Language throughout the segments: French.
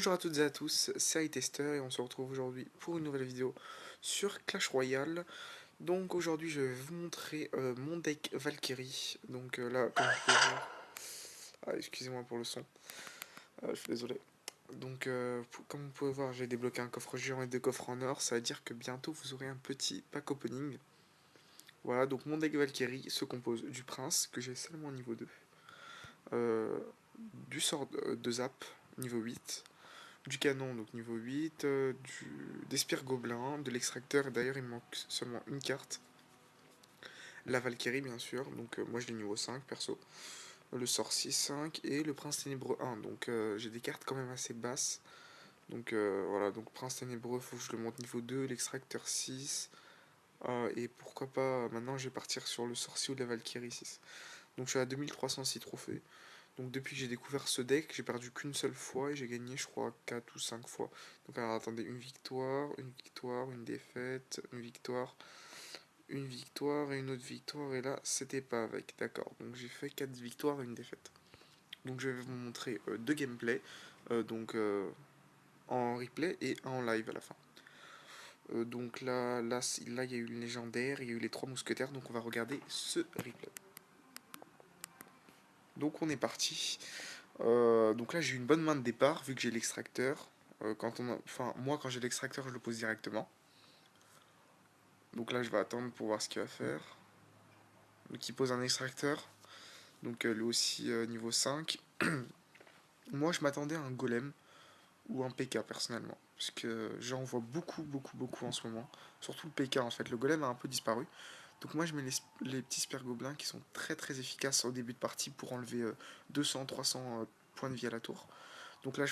Bonjour à toutes et à tous, c'est iTester et on se retrouve aujourd'hui pour une nouvelle vidéo sur Clash Royale. Donc aujourd'hui je vais vous montrer mon deck Valkyrie. Donc là, comme vous pouvez voir... Ah, excusez-moi pour le son, je suis désolé. Donc comme vous pouvez voir, j'ai débloqué un coffre géant et deux coffres en or. Ça veut dire que bientôt vous aurez un petit pack opening. Voilà, donc mon deck Valkyrie se compose du prince, que j'ai seulement niveau 2. euh, du sort de zap, niveau 8. Du canon, donc niveau 8, des spires gobelins, de l'extracteur, et d'ailleurs il me manque seulement une carte, la Valkyrie bien sûr, donc moi je l'ai niveau 5 perso, le sorcier 5 et le prince ténébreux 1, donc j'ai des cartes quand même assez basses, donc voilà, donc prince ténébreux, faut que je le monte niveau 2, l'extracteur 6, et pourquoi pas, maintenant je vais partir sur le sorcier ou la Valkyrie 6. Donc je suis à 2306 trophées. Donc depuis que j'ai découvert ce deck, j'ai perdu qu'une seule fois et j'ai gagné je crois 4 ou 5 fois. Donc alors attendez, une défaite, une victoire et une autre victoire et là c'était pas avec, d'accord. Donc j'ai fait 4 victoires et une défaite. Donc je vais vous montrer deux gameplays, donc en replay et en live à la fin. Donc là il y a eu une légendaire, il y a eu les trois mousquetaires, donc on va regarder ce replay. Donc on est parti. Donc là j'ai une bonne main de départ vu que j'ai l'extracteur. Enfin moi quand j'ai l'extracteur je le pose directement. Donc là je vais attendre pour voir ce qu'il va faire. Donc il pose un extracteur. Donc lui aussi niveau 5. Moi je m'attendais à un golem ou un PK personnellement. Parce que j'en vois beaucoup en ce moment. Surtout le PK en fait. Le golem a un peu disparu. Donc moi je mets les petits spires gobelins qui sont très efficaces au début de partie pour enlever 200-300 points de vie à la tour. Donc là,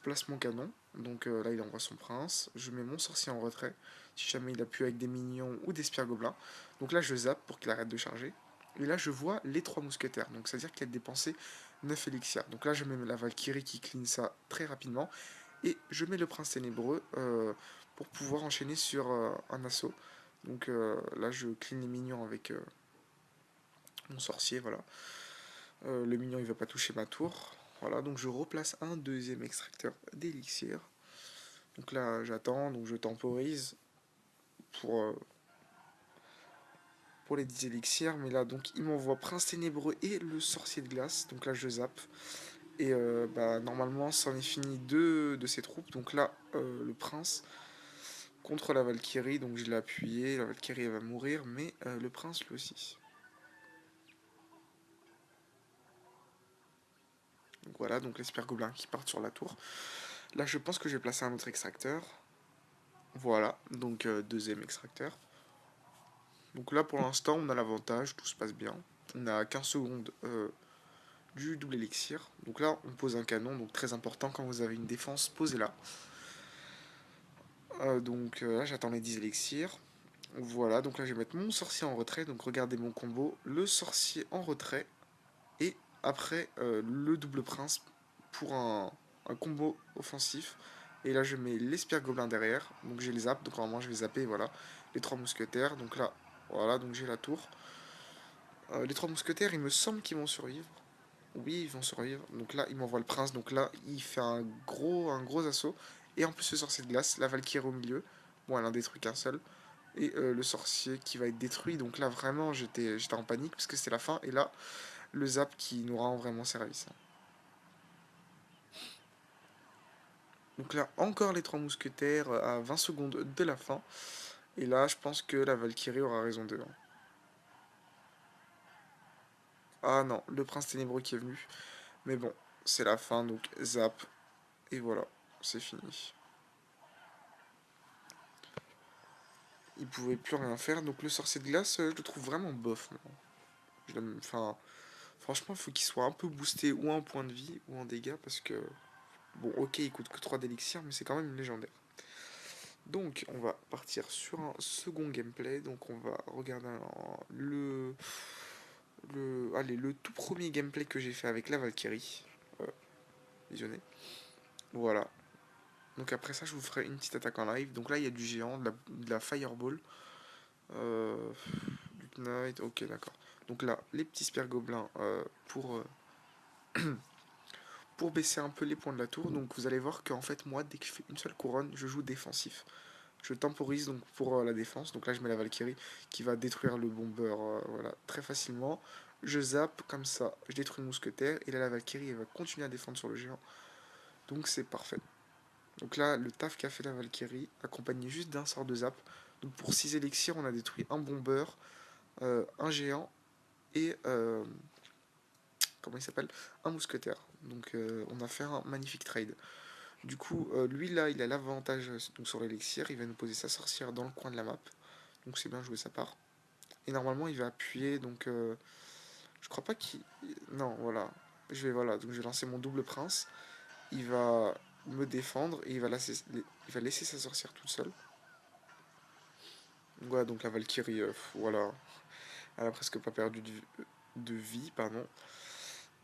place mon canon. Donc là, il envoie son prince. Je mets mon sorcier en retrait. Si jamais il appuie avec des minions ou des spires gobelins. Donc là, je zappe pour qu'il arrête de charger. Et là, je vois les trois mousquetaires. Donc c'est-à-dire qu'il a dépensé 9 élixirs. Donc là, je mets la Valkyrie qui clean ça très rapidement. Et je mets le prince ténébreux pour pouvoir enchaîner sur un assaut. Donc là, je clean les minions avec mon sorcier. Voilà. Le minion, il va pas toucher ma tour. Voilà, donc je replace un deuxième extracteur d'élixir. Donc là, j'attends, donc je temporise pour, euh, pour les 10 élixirs. Mais là, donc, il m'envoie Prince Ténébreux et le Sorcier de Glace. Donc là, je zappe. Et bah, normalement, c'en est fini deux de ses troupes. Donc là, le Prince contre la Valkyrie. Donc je l'ai appuyé. La Valkyrie, elle va mourir. Mais le Prince, lui aussi. Donc voilà, donc les Spire Gobelins qui partent sur la tour. Là, je pense que je vais placer un autre extracteur. Voilà, donc deuxième extracteur. Donc là, pour l'instant, on a l'avantage, tout se passe bien. On a 15 secondes du double élixir. Donc là, on pose un canon, donc très important, quand vous avez une défense, posez-la. Donc là, j'attends les 10 élixirs. Voilà, donc là, je vais mettre mon sorcier en retrait. Donc regardez mon combo, le sorcier en retrait. Et après, le double prince pour un combo offensif. Et là, je mets les spires gobelins derrière. Donc j'ai les zaps, donc normalement, je vais zapper, voilà. Les trois mousquetaires, donc là, voilà, donc j'ai la tour. Les trois mousquetaires, il me semble qu'ils vont survivre. Oui, ils vont survivre. Donc là, il m'envoie le prince. Donc là, il fait un gros assaut. Et en plus, le sorcier de glace, la Valkyrie au milieu. Bon, elle en détruit qu'un seul. Et le sorcier qui va être détruit. Donc là, vraiment, j'étais en panique parce que c'était la fin. Et là, le zap qui nous rend vraiment service. Donc là, encore les trois mousquetaires à 20 secondes de la fin. Et là, je pense que la Valkyrie aura raison d'eux. Ah non, le prince ténébreux qui est venu. Mais bon, c'est la fin, donc zap. Et voilà, c'est fini. Il pouvait plus rien faire, donc le sorcier de glace, je le trouve vraiment bof. Enfin, franchement, il faut qu'il soit un peu boosté ou en point de vie ou en dégâts, parce que, bon, ok, il coûte que 3 d'élixir, mais c'est quand même légendaire. Donc, on va partir sur un second gameplay. Donc, on va regarder le tout premier gameplay que j'ai fait avec la Valkyrie. Visionné. Voilà. Donc, après ça, je vous ferai une petite attaque en live. Donc là, il y a du géant, de la fireball. Euh, Knight, ok, d'accord. Donc là, les petits spires gobelins pour baisser un peu les points de la tour. Donc vous allez voir qu'en fait moi dès que je fais une seule couronne, je joue défensif. Je temporise donc pour la défense. Donc là je mets la Valkyrie qui va détruire le bomber voilà, très facilement. Je zappe comme ça, je détruis le mousquetaire et là la Valkyrie elle va continuer à défendre sur le géant. Donc c'est parfait. Donc là le taf qu'a fait la Valkyrie, accompagné juste d'un sort de zap. Donc pour 6 élixirs on a détruit un bomber, un géant et comment il s'appelle, un mousquetaire. Donc on a fait un magnifique trade. Du coup, lui là, il a l'avantage donc sur l'élixir, il va nous poser sa sorcière dans le coin de la map. Donc c'est bien joué sa part. Et normalement, il va appuyer, donc je crois pas qu'il... Non, voilà. Voilà, donc je vais lancer mon double prince. Il va me défendre et il va laisser sa sorcière toute seule. Voilà, donc la Valkyrie, voilà. Elle a presque pas perdu de vie, pardon.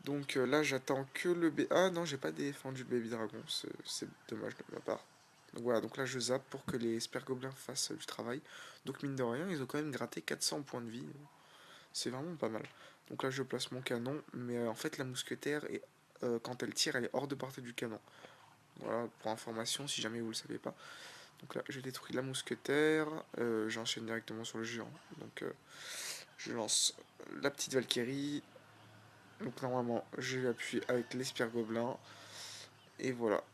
Donc là, j'attends que le B. Ah non, j'ai pas défendu le Baby Dragon, c'est dommage de ma part. Donc voilà, donc là je zappe pour que les Spergoblins fassent du travail. Donc mine de rien, ils ont quand même gratté 400 points de vie. C'est vraiment pas mal. Donc là je place mon canon, mais en fait la mousquetaire, quand elle tire, elle est hors de portée du canon. Voilà, pour information, si jamais vous le savez pas. Donc là je détruis la mousquetaire, j'enchaîne directement sur le géant. Donc je lance la petite Valkyrie. Donc normalement je vais appuyer avec les Spergoblins. Et voilà.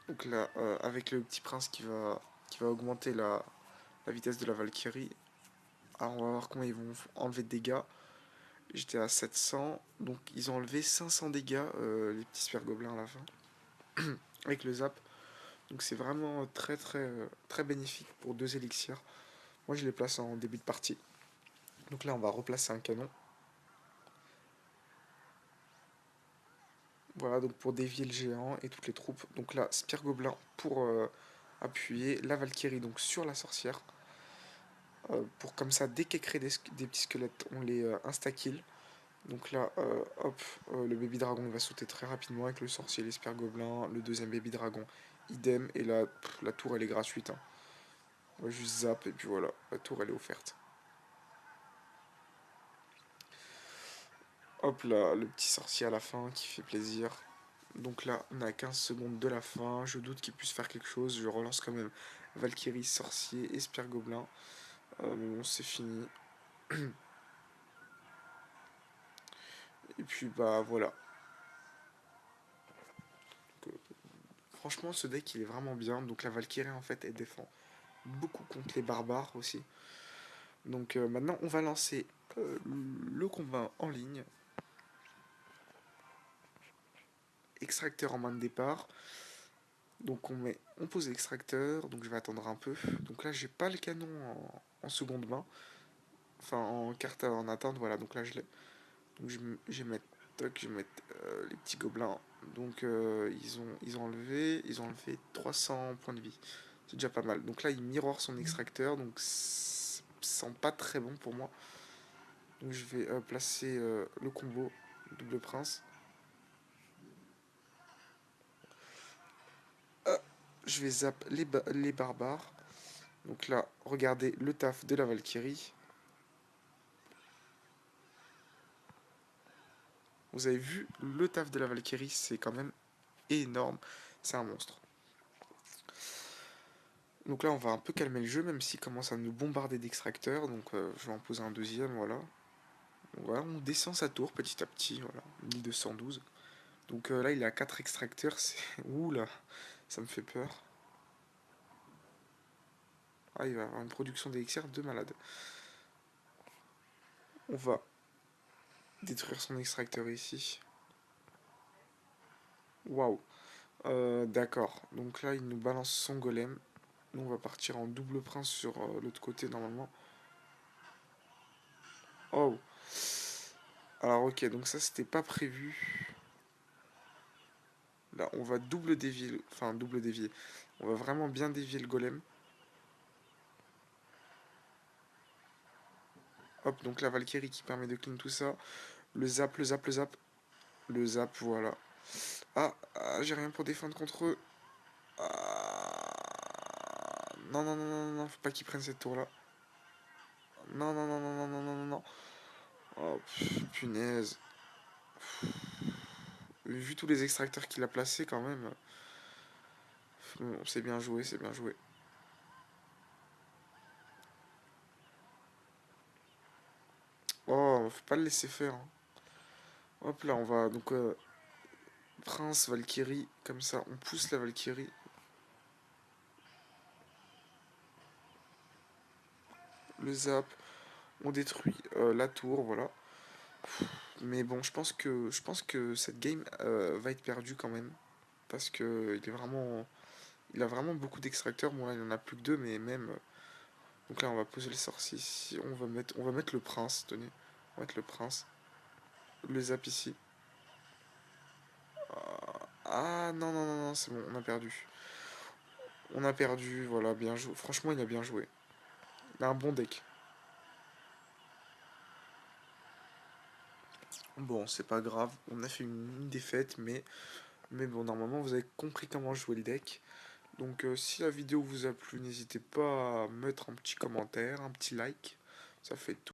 Donc là, avec le petit prince qui va augmenter la vitesse de la Valkyrie. Alors on va voir comment ils vont enlever de dégâts. J'étais à 700, donc ils ont enlevé 500 dégâts, les petits super-gobelins à la fin, avec le zap. Donc c'est vraiment très bénéfique pour deux élixirs. Moi je les place en début de partie. Donc là on va replacer un canon. Voilà, donc pour dévier le géant et toutes les troupes. Donc là, Spire Gobelin pour appuyer la Valkyrie donc sur la sorcière. Pour comme ça, dès qu'elle crée des petits squelettes, on les insta-kill. Donc là, hop, le baby dragon va sauter très rapidement avec le sorcier, l'espère gobelin, le deuxième baby dragon, idem. Et là, la tour elle est gratuite, hein. On va juste zap et puis voilà, la tour elle est offerte. Hop là, le petit sorcier à la fin qui fait plaisir. Donc là, on a 15 secondes de la fin. Je doute qu'il puisse faire quelque chose. Je relance quand même Valkyrie, sorcier, espire gobelin. Mais bon, c'est fini. Et puis bah voilà. Donc, franchement, ce deck il est vraiment bien. Donc la Valkyrie en fait elle défend beaucoup contre les barbares aussi. Donc maintenant on va lancer le combat en ligne. Extracteur en main de départ. Donc on pose l'extracteur. Donc je vais attendre un peu. Donc là j'ai pas le canon en seconde main. Enfin en carte en attente. Voilà. Donc là je l'ai. Donc je vais mettre, je vais mettre les petits gobelins. Donc ils ont enlevé 300 points de vie. C'est déjà pas mal. Donc là il mirror son extracteur. Donc ça sent pas très bon pour moi. Donc je vais placer le combo double prince. Je vais zap les barbares. Donc là, regardez le taf de la Valkyrie. Vous avez vu le taf de la Valkyrie, c'est quand même énorme. C'est un monstre. Donc là, on va un peu calmer le jeu, même s'il commence à nous bombarder d'extracteurs. Donc je vais en poser un deuxième, voilà. Voilà, on descend sa tour petit à petit, voilà. 1212. Donc là, il a 4 extracteurs. Ouh là, ça me fait peur. Ah, il va avoir une production d'élixir de malade. On va détruire son extracteur ici. Waouh. D'accord. Donc là, il nous balance son golem. Nous, on va partir en double prince sur l'autre côté, normalement. Oh. Alors, ok. Donc ça, c'était pas prévu. Là, on va double dévier. Enfin, double dévier. On va vraiment bien dévier le golem. Hop, donc la Valkyrie qui permet de clean tout ça. Le zap, le zap, le zap. Le zap, voilà. J'ai rien pour défendre contre eux. Non, non, non, non, non, faut pas qu'ils prennent cette tour-là. Non, non, non, non, non, non, non, non, non. Oh, punaise. Vu tous les extracteurs qu'il a placés quand même. Bon, c'est bien joué, c'est bien joué. Oh, faut pas le laisser faire, hein. Hop là, on va donc Prince, Valkyrie, comme ça, on pousse la Valkyrie. Le zap, on détruit la tour, voilà. Mais bon, je pense que cette game va être perdue quand même. Parce que il a vraiment beaucoup d'extracteurs. Bon là, il en a plus que deux, mais même. Donc là, on va poser le sorcier ici. On va mettre le prince, tenez. On va mettre le prince. Le zap ici. Ah non, non, non, non, c'est bon, on a perdu. On a perdu, voilà, bien joué. Franchement, il a bien joué. Il a un bon deck. Bon, c'est pas grave, on a fait une défaite, mais bon, normalement, vous avez compris comment jouer le deck. Donc, si la vidéo vous a plu, n'hésitez pas à mettre un petit commentaire, un petit like. Ça fait tout.